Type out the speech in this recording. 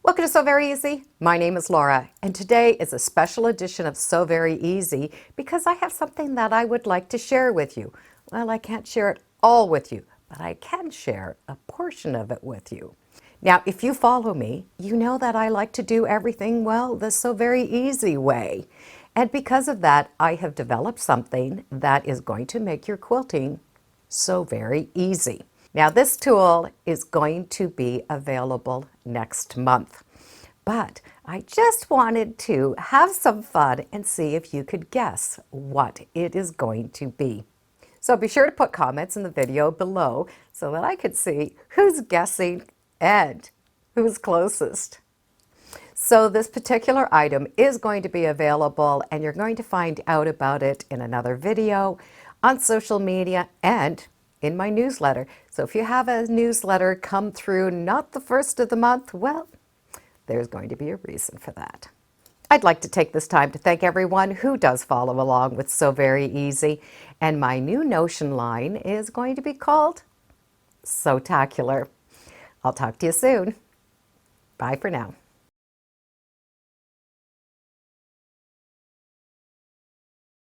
Welcome to Sew Very Easy. My name is Laura, and today is a special edition of Sew Very Easy because I have something that I would like to share with you. Well, I can't share it all with you, but I can share a portion of it with you. Now, if you follow me, you know that I like to do everything, well, the Sew Very Easy way. And because of that, I have developed something that is going to make your quilting so very easy. Now, this tool is going to be available next month, but I just wanted to have some fun and see if you could guess what it is going to be. So be sure to put comments in the video below so that I could see who's guessing and who's closest. So this particular item is going to be available, and you're going to find out about it in another video, on social media, and in my newsletter. So if you have a newsletter come through not the first of the month, well, there's going to be a reason for that. I'd like to take this time to thank everyone who does follow along with Sew Very Easy. And my new Notion line is going to be called Sewtacular. I'll talk to you soon. Bye for now.